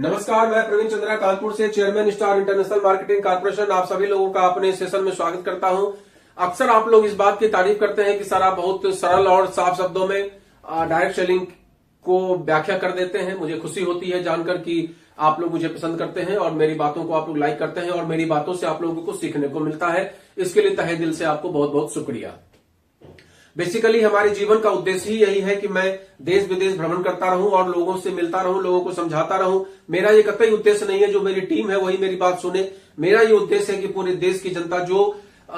नमस्कार, मैं प्रवीण चंद्रा कानपुर से chairman star international marketing corporation आप सभी लोगों का अपने सेशन में स्वागत करता हूं। अक्सर आप लोग इस बात की तारीफ करते हैं कि सर आप बहुत सरल और साफ शब्दों में डायरेक्ट सेलिंग को व्याख्या कर देते हैं। मुझे खुशी होती है जानकर कि आप लोग मुझे पसंद करते हैं और मेरी बातों को आप लोग लाइक करते हैं और मेरी बातों से आप लोगों को सीखने को मिलता है। इसके लिए तहे दिल से आपको बहुत बहुत शुक्रिया। बेसिकली हमारे जीवन का उद्देश्य ही यही है कि मैं देश विदेश भ्रमण करता रहूं और लोगों से मिलता रहूं, लोगों को समझाता रहूं। मेरा ये कतई उद्देश्य नहीं है जो मेरी टीम है वही मेरी बात सुने। मेरा ये उद्देश्य है कि पूरे देश की जनता जो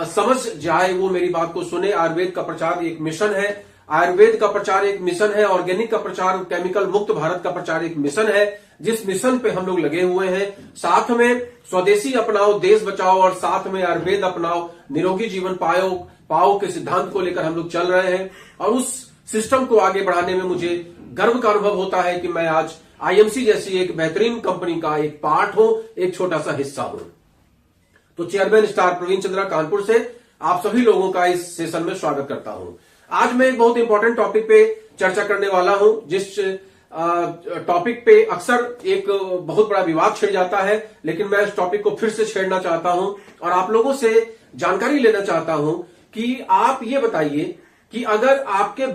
समझ जाए वो मेरी बात को सुने। आयुर्वेद का प्रचार एक मिशन है, आयुर्वेद का प्रचार एक मिशन है, ऑर्गेनिक का प्रचार, केमिकल मुक्त भारत का प्रचार एक मिशन है। जिस मिशन पे हम लोग लगे हुए हैं, साथ में स्वदेशी अपनाओ, देश बचाओ और साथ में आयुर्वेद अपनाओ, निरोगी जीवन पाओ के सिद्धांत को लेकर हम लोग चल रहे हैं। और उस सिस्टम को आगे बढ़ाने में मुझे गर्व का अनुभव होता है कि मैं आज आईएमसी जैसी एक बेहतरीन कंपनी का एक पार्ट हूं, एक छोटा सा हिस्सा हूं। तो चेयरमैन स्टार प्रवीण चंद्रा कानपुर से आप सभी लोगों का इस सेशन में स्वागत करता हूं। आज मैं एक बहुत इंपॉर्टेंट टॉपिक पे चर्चा करने वाला हूं, जिस टॉपिक पे अक्सर एक बहुत बड़ा विवाद छिड़ जाता है, लेकिन मैं इस टॉपिक को फिर से छेड़ना चाहता हूं और आप लोगों से जानकारी लेना चाहता हूं कि आप ये बताइए कि अगर आपके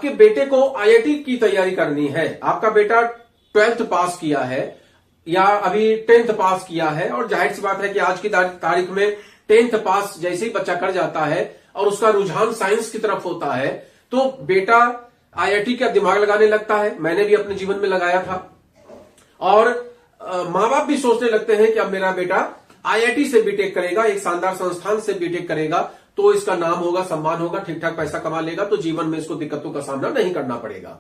बेटे को आईआईटी की तैयारी करनी है, आपका बेटा 12th पास किया है या अभी 10th पास किया है, और जाहिर सी बात है कि आज की तारीख में 10th पास जैसे ही बच्चा कर जाता है और उसका रुझान साइंस की तरफ होता है तो बेटा आईआईटी का दिमाग लगाने लगता है। मैंने भी अपने जीवन में लगाया था और मां बाप भी सोचने लगते हैं कि अब मेरा बेटा आईआईटी से बीटेक करेगा, एक शानदार संस्थान से बीटेक करेगा तो इसका नाम होगा, सम्मान होगा, ठीक ठाक पैसा कमा लेगा, तो जीवन में इसको दिक्कतों का सामना नहीं करना पड़ेगा।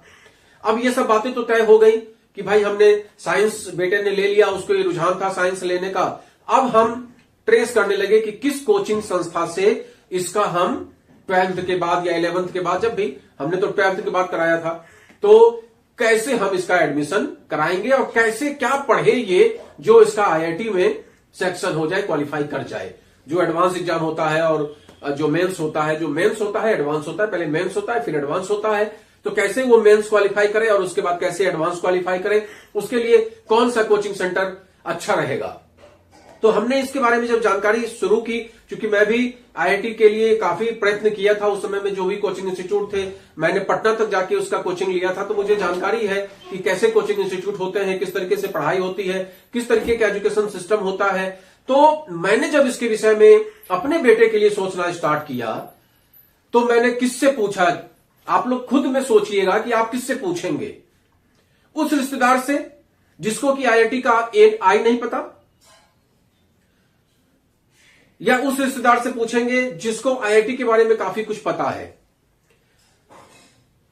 अब ये सब बातें तो तय हो गई कि भाई हमने साइंस बेटे ने ले लिया, उसको ये रुझान था साइंस लेने का। अब हम ट्रेस करने लगे कि किस कोचिंग संस्था से इसका हम 12th के बाद या 11th के बाद, जब भी हमने तो 12th के बाद कराया था, तो कैसे हम इसका एडमिशन कराएंगे और कैसे क्या पढ़े ये जो इसका आईआईटी में सेक्शन हो जाए, क्वालिफाई कर जाए। जो एडवांस एग्जाम होता है और जो मेंस होता है, एडवांस होता है, पहले मेंस होता है फिर एडवांस होता है, तो कैसे वो मेंस क्वालिफाई करे और उसके बाद कैसे एडवांस क्वालिफाई करे, उसके लिए कौन सा कोचिंग सेंटर अच्छा रहेगा। तो हमने इसके बारे में जब जानकारी शुरू की, क्योंकि मैं भी आईआईटी के लिए काफी प्रयत्न किया था, उस समय में जो भी कोचिंग इंस्टीट्यूट थे मैंने पटना तक जाके उसका कोचिंग लिया था, तो मुझे जानकारी है कि कैसे कोचिंग इंस्टीट्यूट होते हैं, किस तरीके से पढ़ाई होती है, किस तरीके का एजुकेशन सिस्टम होता है। तो मैंने जब इसके विषय में अपने बेटे के लिए सोचना स्टार्ट किया तो मैंने किससे पूछा, आप लोग खुद में सोचिएगा कि आप किससे पूछेंगे। उस रिश्तेदार से जिसको कि आईआईटी का आई नहीं पता, या उस रिश्तेदार से पूछेंगे जिसको आईआईटी के बारे में काफी कुछ पता है।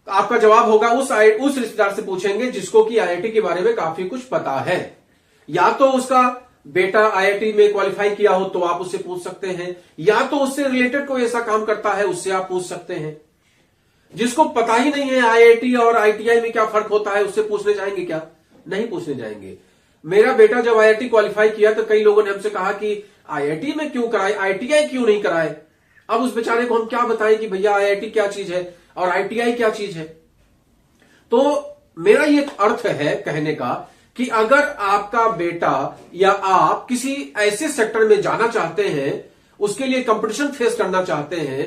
आपका जवाब होगा उस रिश्तेदार से पूछेंगे जिसको कि आईआईटी के बारे में काफी कुछ पता है। या तो उसका बेटा आईआईटी में क्वालिफाई किया हो तो आप उससे पूछ सकते हैं, या तो उससे रिलेटेड कोई ऐसा काम करता है उससे आप पूछ सकते हैं। जिसको पता ही नहीं है आईआईटी और आईटीआई में क्या फर्क होता है, उससे पूछने जाएंगे क्या? नहीं पूछने जाएंगे। मेरा बेटा जब आईआईटी क्वालिफाई किया तो कई लोगों ने हमसे कहा कि आईआईटी में क्यों कराए, आईटीआई क्यों नहीं कराए। अब उस बेचारे को हम क्या बताएं कि भैया आईआईटी क्या चीज है और आईटीआई क्या चीज है। तो मेरा ये अर्थ है कहने का कि अगर आपका बेटा या आप किसी ऐसे सेक्टर में जाना चाहते हैं, उसके लिए कंपटीशन फेस करना चाहते हैं,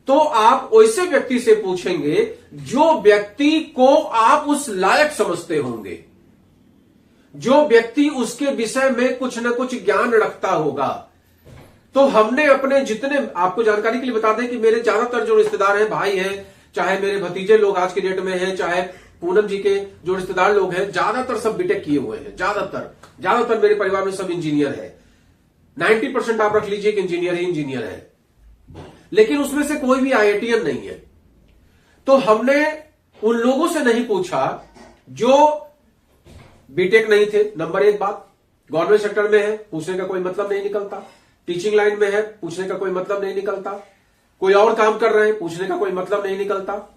तो आप वैसे व्यक्ति से पूछेंगे जो व्यक्ति को आप उस लायक समझते होंगे, जो व्यक्ति उसके विषय में कुछ न कुछ ज्ञान रखता होगा। तो हमने अपने जितने, आपको जानकारी के लिए बता दें कि मेरे ज्यादातर जो रिश्तेदार हैं, भाई हैं, चाहे मेरे भतीजे लोग आज के डेट में हैं, चाहे पूनम जी के जो रिश्तेदार लोग हैं, ज्यादातर सब बीटेक किए हुए हैं। ज्यादातर मेरे परिवार में सब इंजीनियर है। 90% आप रख लीजिए कि इंजीनियर है, लेकिन उसमें से कोई भी आईआईटीएन नहीं है। तो हमने उन लोगों से नहीं पूछा जो बीटेक नहीं थे। नंबर एक बात, गवर्नमेंट सेक्टर में है, पूछने का कोई मतलब नहीं निकलता। टीचिंग लाइन में है, पूछने का कोई मतलब नहीं निकलता। कोई और काम कर रहे हैं, पूछने का कोई मतलब नहीं निकलता।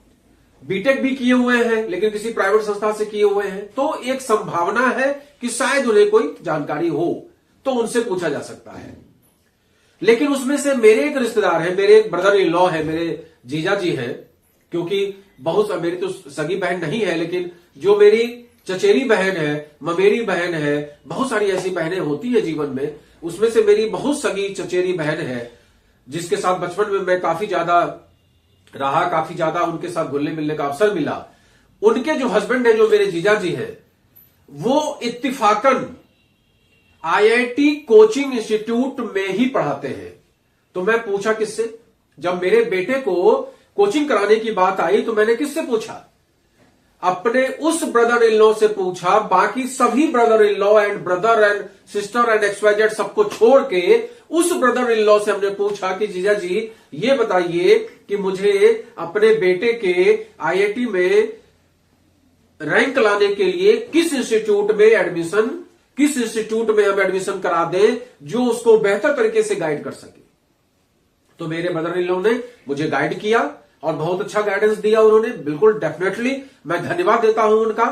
बीटेक भी किए हुए हैं लेकिन किसी प्राइवेट संस्था से किए हुए हैं, तो एक संभावना है कि शायद उन्हें कोई जानकारी हो, तो उनसे पूछा जा सकता है। लेकिन उसमें से मेरे एक रिश्तेदार है, मेरे एक ब्रदर इन लॉ है, मेरे जीजा जी हैं, क्योंकि बहुत मेरी तो सगी बहन नहीं है, लेकिन जो मेरी चचेरी बहन है, ममेरी बहन है, बहुत सारी ऐसी बहनें होती है जीवन में। उसमें से मेरी बहुत सगी चचेरी बहन है जिसके साथ बचपन में मैं काफी ज्यादा रहा, काफी ज्यादा उनके साथ घुलने मिलने का अवसर मिला। उनके जो हस्बैंड है, जो मेरे जीजा जी हैं, वो इत्तिफाकन आईआईटी कोचिंग इंस्टीट्यूट में ही पढ़ाते हैं। तो मैं पूछा किससे? जब मेरे बेटे को कोचिंग कराने की बात आई तो मैंने किससे पूछा? अपने उस ब्रदर इन लॉ से पूछा। बाकी सभी brother in law and brother and sister and XYZ सबको छोड़ के उस ब्रदर इन लॉ से हमने पूछा कि जीजा जी ये बताइए कि मुझे अपने बेटे के आईआईटी में रैंक लाने के लिए किस इंस्टीट्यूट में हम एडमिशन करा दें जो उसको बेहतर तरीके से गाइड कर सके। तो मेरे ब्रदर इन लॉ ने मुझे गाइड किया और बहुत अच्छा गाइडेंस दिया उन्होंने। बिल्कुल डेफिनेटली मैं धन्यवाद देता हूं उनका,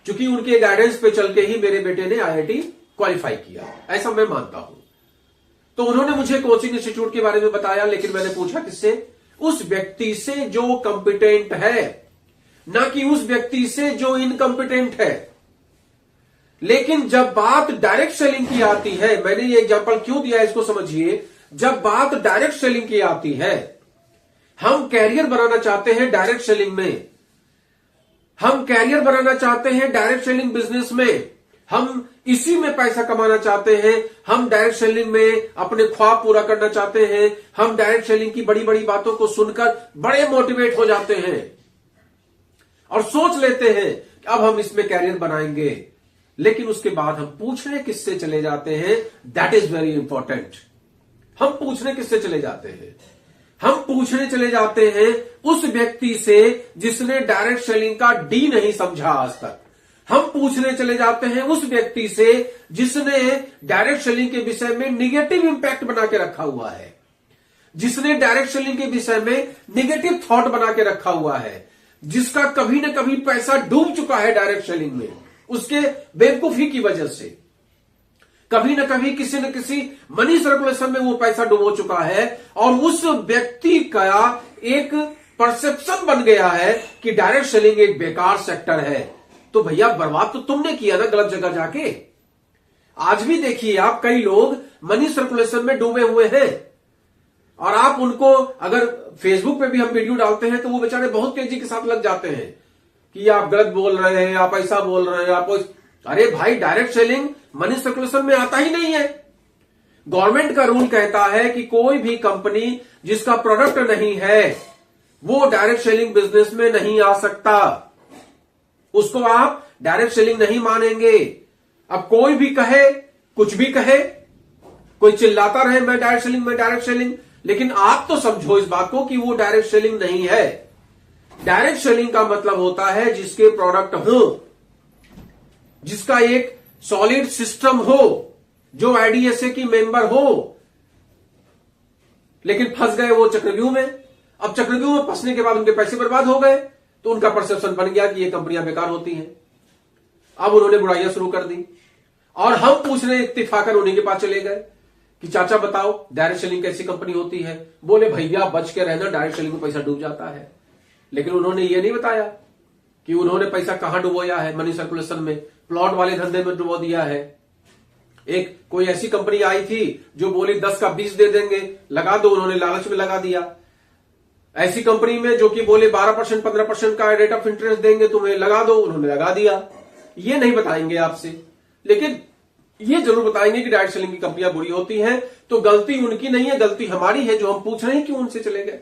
क्योंकि उनके गाइडेंस पे चल के ही मेरे बेटे ने आईआईटी क्वालिफाई किया, ऐसा मैं मानता हूं। तो उन्होंने मुझे कोचिंग इंस्टीट्यूट के बारे में बताया, लेकिन मैंने पूछा किससे? उस व्यक्ति से जो कंपिटेंट है, ना कि उस व्यक्ति से जो इनकम्पिटेंट है। लेकिन जब बात डायरेक्ट सेलिंग की आती है, मैंने ये एग्जांपल क्यों दिया इसको समझिए। जब बात डायरेक्ट सेलिंग की आती है, हम कैरियर बनाना चाहते हैं डायरेक्ट सेलिंग में, हम कैरियर बनाना चाहते हैं डायरेक्ट सेलिंग बिजनेस में, हम इसी में पैसा कमाना चाहते हैं, हम डायरेक्ट सेलिंग में अपने ख्वाब पूरा करना चाहते हैं, हम डायरेक्ट सेलिंग की बड़ी बड़ी बातों को सुनकर बड़े मोटिवेट हो जाते हैं और सोच लेते हैं कि अब हम इसमें कैरियर बनाएंगे। लेकिन उसके बाद हम पूछने किससे चले जाते हैं? That is very important. हम पूछने किससे चले जाते हैं? हम पूछने चले जाते हैं उस व्यक्ति से जिसने डायरेक्ट सेलिंग का डी नहीं समझा आज तक। हम पूछने चले जाते हैं उस व्यक्ति से जिसने डायरेक्ट सेलिंग के विषय में निगेटिव इंपैक्ट बना के रखा हुआ है, जिसने डायरेक्ट सेलिंग के विषय में निगेटिव थॉट बना के रखा हुआ है, जिसका कभी ना कभी पैसा डूब चुका है डायरेक्ट सेलिंग में, उसके बेवकूफी की वजह से कभी ना कभी किसी न किसी मनी सर्कुलेशन में वो पैसा डुबो चुका है और उस व्यक्ति का एक परसेप्शन बन गया है कि डायरेक्ट सेलिंग एक बेकार सेक्टर है। तो भैया बर्बाद तो तुमने किया ना गलत जगह जाके। आज भी देखिए आप, कई लोग मनी सर्कुलेशन में डूबे हुए हैं और आप उनको अगर फेसबुक पे भी हम वीडियो डालते हैं तो वो बेचारे बहुत तेजी के साथ लग जाते हैं कि आप गलत बोल रहे हैं, आप ऐसा बोल रहे हैं, आप अरे भाई डायरेक्ट सेलिंग मनी सर्कुलेशन में आता ही नहीं है। गवर्नमेंट का रूल कहता है कि कोई भी कंपनी जिसका प्रोडक्ट नहीं है वो डायरेक्ट सेलिंग बिजनेस में नहीं आ सकता, उसको आप डायरेक्ट सेलिंग नहीं मानेंगे। अब कोई भी कहे, कुछ भी कहे, कोई चिल्लाता रहे मैं डायरेक्ट सेलिंग, लेकिन आप तो समझो इस बात को कि वो डायरेक्ट सेलिंग नहीं है। डायरेक्ट सेलिंग का मतलब होता है जिसके प्रोडक्ट हो, जिसका एक सॉलिड सिस्टम हो, जो आईडीएसए की मेंबर हो, लेकिन फंस गए वो चक्रव्यूह में। अब चक्रव्यूह में फंसने के बाद उनके पैसे बर्बाद हो गए तो उनका परसेप्शन बन गया कि ये कंपनियां बेकार होती हैं। अब उन्होंने बुराइयां शुरू कर दी और हम पूछने इत्तिफाकन उन्हीं के पास चले गए कि चाचा बताओ डायरेक्ट सेलिंग कैसी कंपनी होती है। बोले भैया बच के रहना, डायरेक्ट सेलिंग में पैसा डूब जाता है। लेकिन उन्होंने ये नहीं बताया कि उन्होंने पैसा कहां डुबोया है। मनी सर्कुलेशन में, प्लॉट वाले धंधे में डुबो दिया है। एक कोई ऐसी कंपनी आई थी जो बोली 10 का 20 दे देंगे, लगा दो, उन्होंने लालच में लगा दिया। ऐसी कंपनी में जो कि बोले 12% 15% का रेट ऑफ इंटरेस्ट देंगे तुम्हें, लगा दो, उन्होंने लगा दिया। ये नहीं बताएंगे आपसे, लेकिन ये जरूर बताएंगे कि डायरेक्ट सेलिंग की कंपनियां बुरी होती हैं। तो गलती उनकी नहीं है, गलती हमारी है जो हम पूछ रहे हैं क्यों उनसे चले गए।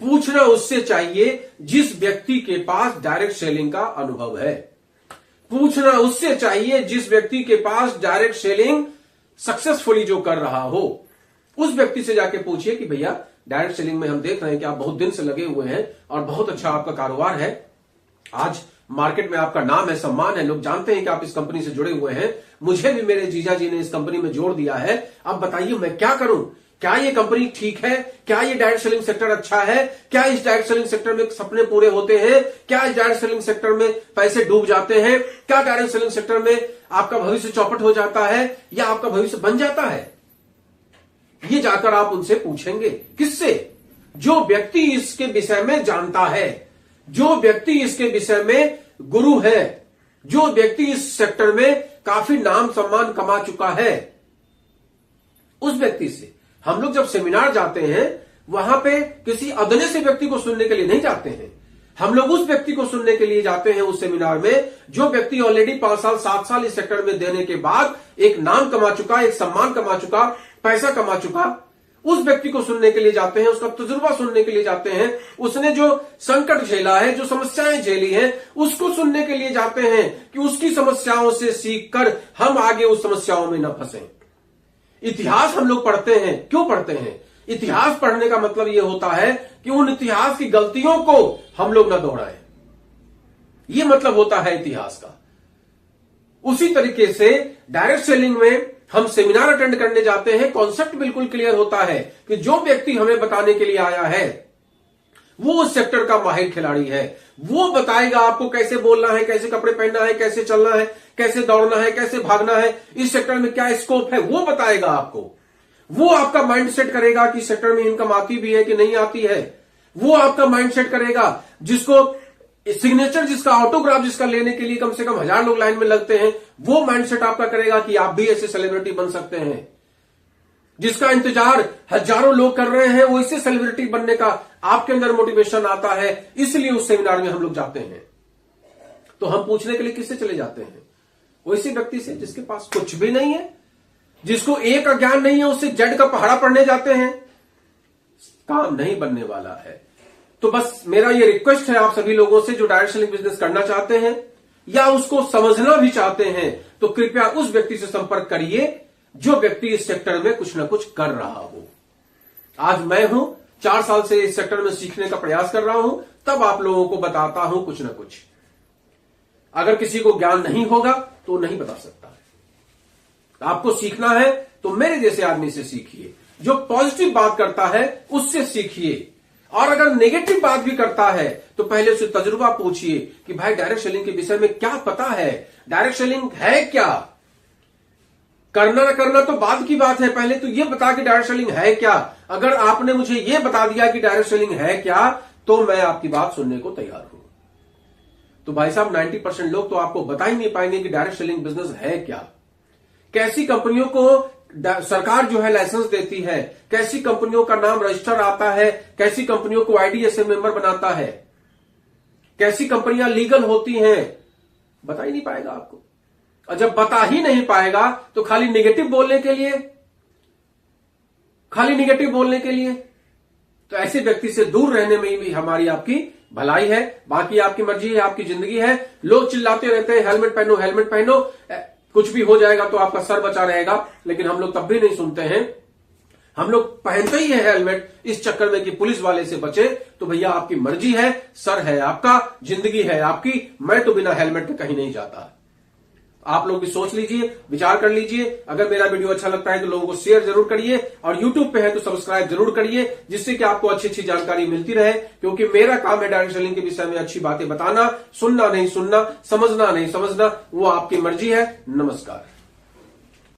पूछना उससे चाहिए जिस व्यक्ति के पास डायरेक्ट सेलिंग का अनुभव है। पूछना उससे चाहिए जिस व्यक्ति के पास डायरेक्ट सेलिंग सक्सेसफुली जो कर रहा हो। उस व्यक्ति से जाके पूछिए कि भैया डायरेक्ट सेलिंग में हम देख रहे हैं कि आप बहुत दिन से लगे हुए हैं और बहुत अच्छा आपका कारोबार है, आज मार्केट में आपका नाम है, सम्मान है, लोग जानते हैं कि आप इस कंपनी से जुड़े हुए हैं, मुझे भी मेरे जीजा जी ने इस कंपनी में जोड़ दिया है, अब बताइए मैं क्या करूं, क्या ये कंपनी ठीक है, क्या ये डायरेक्ट सेलिंग सेक्टर अच्छा है, क्या इस डायरेक्ट सेलिंग सेक्टर में सपने पूरे होते हैं, क्या इस डायरेक्ट सेलिंग सेक्टर में पैसे डूब जाते हैं, क्या डायरेक्ट सेलिंग सेक्टर में आपका भविष्य चौपट हो जाता है या आपका भविष्य बन जाता है। ये जाकर आप उनसे पूछेंगे। किससे? जो व्यक्ति इसके विषय में जानता है, जो व्यक्ति इसके विषय में गुरु है, जो व्यक्ति इस सेक्टर में काफी नाम सम्मान कमा चुका है, उस व्यक्ति से हम लोग जब सेमिनार जाते हैं वहां पे किसी अदने से व्यक्ति को सुनने के लिए नहीं जाते हैं। हम लोग उस व्यक्ति को सुनने के लिए जाते हैं उस सेमिनार में जो व्यक्ति ऑलरेडी 5 साल 7 साल इस सेक्टर में देने के बाद एक नाम कमा चुका, एक सम्मान कमा चुका, पैसा कमा चुका। उस व्यक्ति को सुनने के लिए जाते हैं, उसका तजुर्बा सुनने के लिए जाते हैं, उसने जो संकट झेला है, जो समस्याएं झेली हैं, उसको सुनने के लिए जाते हैं कि उसकी समस्याओं से सीखकर हम आगे उस समस्याओं में न फंसें। इतिहास हम लोग पढ़ते हैं, क्यों पढ़ते हैं? इतिहास पढ़ने का मतलब यह होता है कि उन इतिहास की गलतियों को हम लोग न दोहराएं। यह मतलब होता है इतिहास का। उसी तरीके से डायरेक्ट सेलिंग में हम सेमिनार अटेंड करने जाते हैं, कॉन्सेप्ट बिल्कुल क्लियर होता है कि जो व्यक्ति हमें बताने के लिए आया है वो उस सेक्टर का माहिर खिलाड़ी है। वो बताएगा आपको कैसे बोलना है, कैसे कपड़े पहनना है, कैसे चलना है, कैसे दौड़ना है, कैसे भागना है, इस सेक्टर में क्या स्कोप है, वो बताएगा आपको। वो आपका माइंड सेट करेगा कि सेक्टर में इनकम आती भी है कि नहीं आती है। वो आपका माइंड सेट करेगा। जिसको सिग्नेचर, जिसका ऑटोग्राफ जिसका लेने के लिए कम से कम 1000 लोग लाइन में लगते हैं, वो माइंड सेट आपका करेगा कि आप भी ऐसे सेलिब्रिटी बन सकते हैं। जिसका इंतजार हजारों लोग कर रहे हैं, वो इससे सेलिब्रिटी बनने का आपके अंदर मोटिवेशन आता है, इसलिए उस सेमिनार में हम लोग जाते हैं। तो हम पूछने के लिए किससे चले जाते हैं? वैसे व्यक्ति से जिसके पास कुछ भी नहीं है, जिसको एक का ज्ञान नहीं है, उससे जेड का पहाड़ा पढ़ने जाते हैं। काम नहीं बनने वाला है। तो बस मेरा ये रिक्वेस्ट है आप सभी लोगों से जो डायरेक्ट सेलिंग बिजनेस करना चाहते हैं या उसको समझना भी चाहते हैं, तो कृपया उस व्यक्ति से संपर्क करिए जो व्यक्ति इस सेक्टर में कुछ ना कुछ कर रहा हो। आज मैं हूं, 4 साल से इस सेक्टर में सीखने का प्रयास कर रहा हूं, तब आप लोगों को बताता हूं कुछ ना कुछ। अगर किसी को ज्ञान नहीं होगा तो नहीं बता सकता। आपको सीखना है तो मेरे जैसे आदमी से सीखिए, जो पॉजिटिव बात करता है उससे सीखिए। और अगर नेगेटिव बात भी करता है तो पहले उससे तजुर्बा पूछिए कि भाई डायरेक्ट सेलिंग के विषय में क्या पता है, डायरेक्ट सेलिंग है क्या। करना ना करना तो बाद की बात है, पहले तो ये बता कि डायरेक्ट सेलिंग है क्या। अगर आपने मुझे ये बता दिया कि डायरेक्ट सेलिंग है क्या, तो मैं आपकी बात सुनने को तैयार हूं। तो भाई साहब 90% लोग तो आपको बता ही नहीं पाएंगे कि डायरेक्ट सेलिंग बिजनेस है क्या। कैसी कंपनियों को सरकार जो है लाइसेंस देती है, कैसी कंपनियों का नाम रजिस्टर आता है, कैसी कंपनियों को आईडीएसए मेंबर बनाता है, कैसी कंपनियां लीगल होती हैं, बता ही नहीं पाएगा आपको। और जब बता ही नहीं पाएगा तो खाली निगेटिव बोलने के लिए तो ऐसे व्यक्ति से दूर रहने में भी हमारी आपकी भलाई है। बाकी आपकी मर्जी है, आपकी जिंदगी है। लोग चिल्लाते रहते हैं हेलमेट पहनो, हेलमेट पहनो, कुछ भी हो जाएगा तो आपका सर बचा रहेगा, लेकिन हम लोग तब भी नहीं सुनते हैं। हम लोग पहनते ही है हेलमेट इस चक्कर में कि पुलिस वाले से बचे। तो भैया आपकी मर्जी है, सर है आपका, जिंदगी है आपकी। मैं तो बिना हेलमेट के कहीं नहीं जाता। आप लोग भी सोच लीजिए, विचार कर लीजिए। अगर मेरा वीडियो अच्छा लगता है तो लोगों को शेयर जरूर करिए, और यूट्यूब पे है तो सब्सक्राइब जरूर करिए, जिससे कि आपको अच्छी अच्छी जानकारी मिलती रहे। क्योंकि मेरा काम है डायरेक्ट सेलिंग के विषय में अच्छी बातें बताना, सुनना नहीं सुनना, समझना नहीं समझना, वो आपकी मर्जी है। नमस्कार।